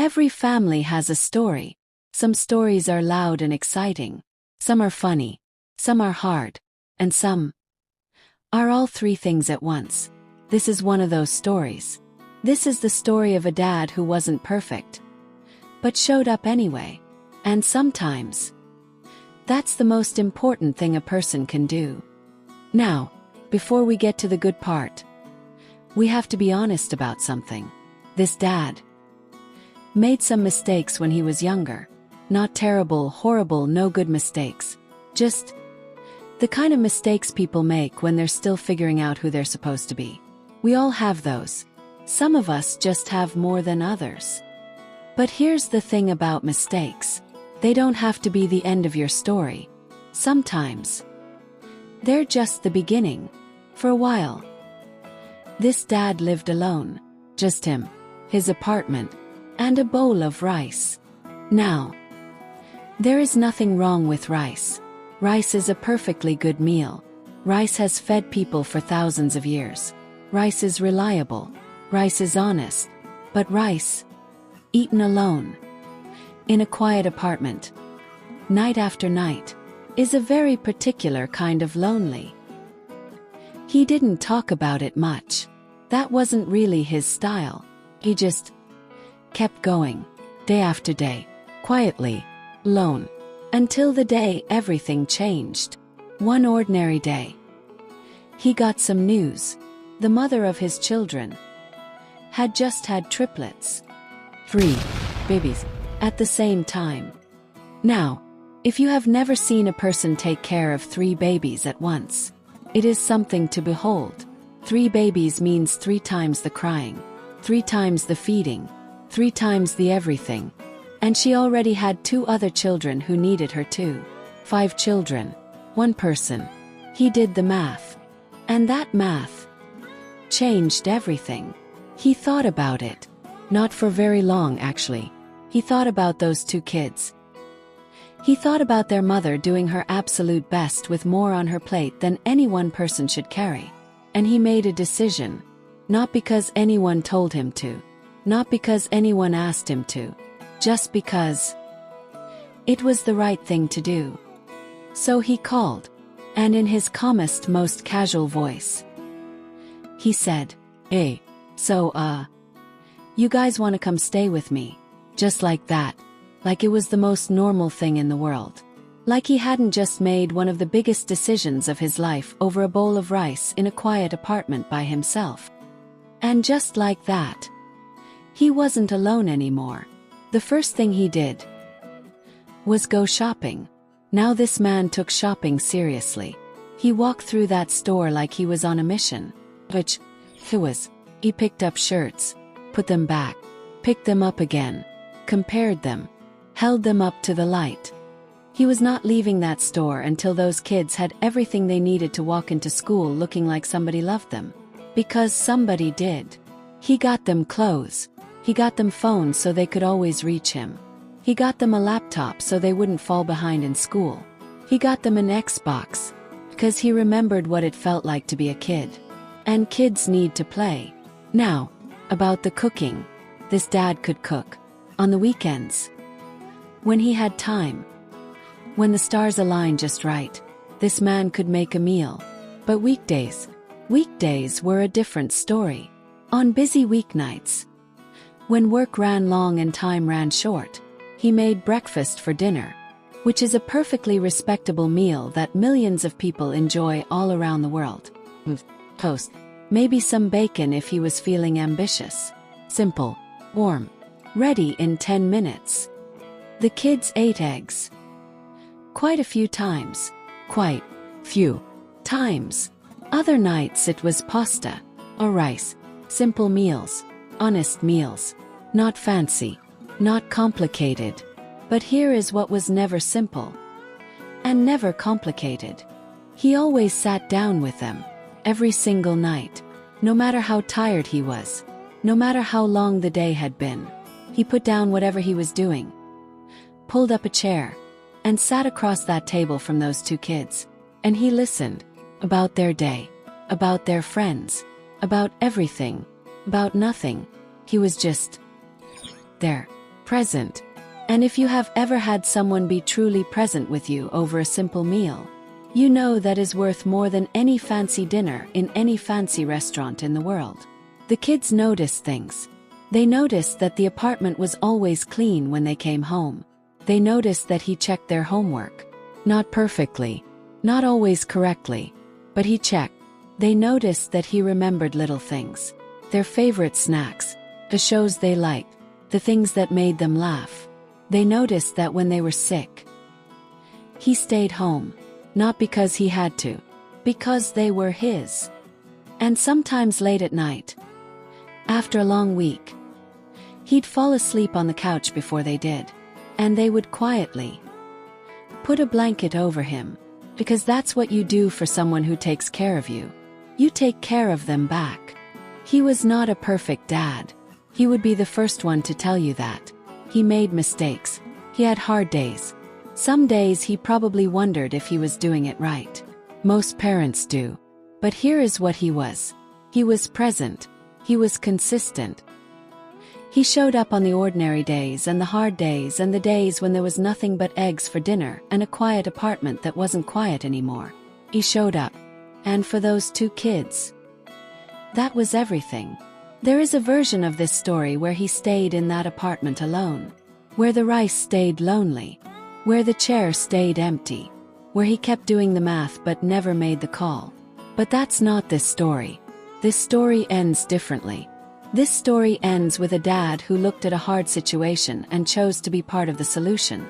Every family has a story. Some stories are loud and exciting. Some are funny. Some are hard. And some are all three things at once. This is one of those stories. This is the story of a dad who wasn't perfect, but showed up anyway. And sometimes, that's the most important thing a person can do. Now, before we get to the good part, we have to be honest about something. This dad made some mistakes when he was younger. Not terrible, horrible, no good mistakes. Just the kind of mistakes people make when they're still figuring out who they're supposed to be. We all have those. Some of us just have more than others. But here's the thing about mistakes. They don't have to be the end of your story. Sometimes they're just the beginning. For a while, this dad lived alone. Just him, his apartment, and a bowl of rice. Now, there is nothing wrong with rice. Rice is a perfectly good meal. Rice has fed people for thousands of years. Rice is reliable. Rice is honest. But rice, eaten alone, in a quiet apartment, night after night, is a very particular kind of lonely. He didn't talk about it much. That wasn't really his style. He just kept going, day after day, quietly, alone, until the day everything changed. One ordinary day, he got some news. The mother of his children had just had triplets. 3 babies at the same time. Now, if you have never seen a person take care of 3 babies at once, it is something to behold. 3 babies means 3 times the crying, 3 times the feeding, 3 times the everything. And she already had 2 other children who needed her too. 5 children, 1 person. He did the math. And that math changed everything. He thought about it. Not for very long, actually. He thought about those 2 kids. He thought about their mother doing her absolute best with more on her plate than any one person should carry. And he made a decision. Not because anyone told him to. Not because anyone asked him to. Just because it was the right thing to do. So he called. And in his calmest, most casual voice, he said, "Hey, so, you guys want to come stay with me?" Just like that. Like it was the most normal thing in the world. Like he hadn't just made one of the biggest decisions of his life over a bowl of rice in a quiet apartment by himself. And just like that, he wasn't alone anymore. The first thing he did was go shopping. Now this man took shopping seriously. He walked through that store like he was on a mission. Which he was. He picked up shirts, put them back, picked them up again, compared them, held them up to the light. He was not leaving that store until those kids had everything they needed to walk into school looking like somebody loved them. Because somebody did. He got them clothes. He got them phones so they could always reach him. He got them a laptop so they wouldn't fall behind in school. He got them an Xbox, because he remembered what it felt like to be a kid. And kids need to play. Now, about the cooking. This dad could cook. On the weekends. When he had time. When the stars aligned just right. This man could make a meal. But weekdays were a different story. On busy weeknights, when work ran long and time ran short, he made breakfast for dinner, which is a perfectly respectable meal that millions of people enjoy all around the world. Toast, maybe some bacon if he was feeling ambitious. Simple, warm, ready in 10 minutes. The kids ate eggs. Quite a few times. Other nights it was pasta or rice. Simple meals, honest meals. Not fancy, not complicated. But here is what was never simple. And never complicated. He always sat down with them. Every single night. No matter how tired he was. No matter how long the day had been. He put down whatever he was doing. Pulled up a chair. And sat across that table from those 2 kids. And he listened. About their day. About their friends. About everything. About nothing. He was just there. present. And if you have ever had someone be truly present with you over a simple meal, you know that is worth more than any fancy dinner in any fancy restaurant in the world. The kids noticed things. They noticed that the apartment was always clean when they came home. They noticed that he checked their homework. Not perfectly, not always correctly, but he checked. They noticed that he remembered little things. Their favorite snacks, the shows they liked, the things that made them laugh. They noticed that when they were sick, he stayed home, not because he had to, because they were his. And sometimes late at night, after a long week, he'd fall asleep on the couch before they did, and they would quietly put a blanket over him, because that's what you do for someone who takes care of you. You take care of them back. He was not a perfect dad. He would be the first one to tell you that. He made mistakes. He had hard days. Some days he probably wondered if he was doing it right. Most parents do. But here is what he was. He was present. He was consistent. He showed up on the ordinary days and the hard days and the days when there was nothing but eggs for dinner and a quiet apartment that wasn't quiet anymore. He showed up. And for those two kids, that was everything. There is a version of this story where he stayed in that apartment alone, where the rice stayed lonely, where the chair stayed empty, where he kept doing the math but never made the call. But that's not this story. This story ends differently. This story ends with a dad who looked at a hard situation and chose to be part of the solution,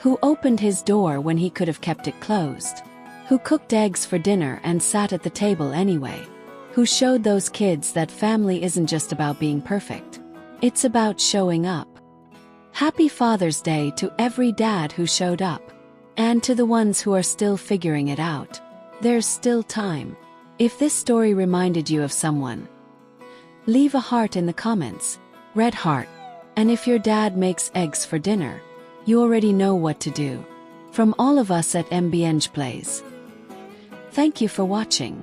who opened his door when he could have kept it closed, who cooked eggs for dinner and sat at the table anyway, who showed those kids that family isn't just about being perfect. It's about showing up. Happy Father's Day to every dad who showed up. And to the ones who are still figuring it out. There's still time. If this story reminded you of someone, leave a heart in the comments. Red heart. And if your dad makes eggs for dinner, you already know what to do. From all of us at MBNJplayz, thank you for watching.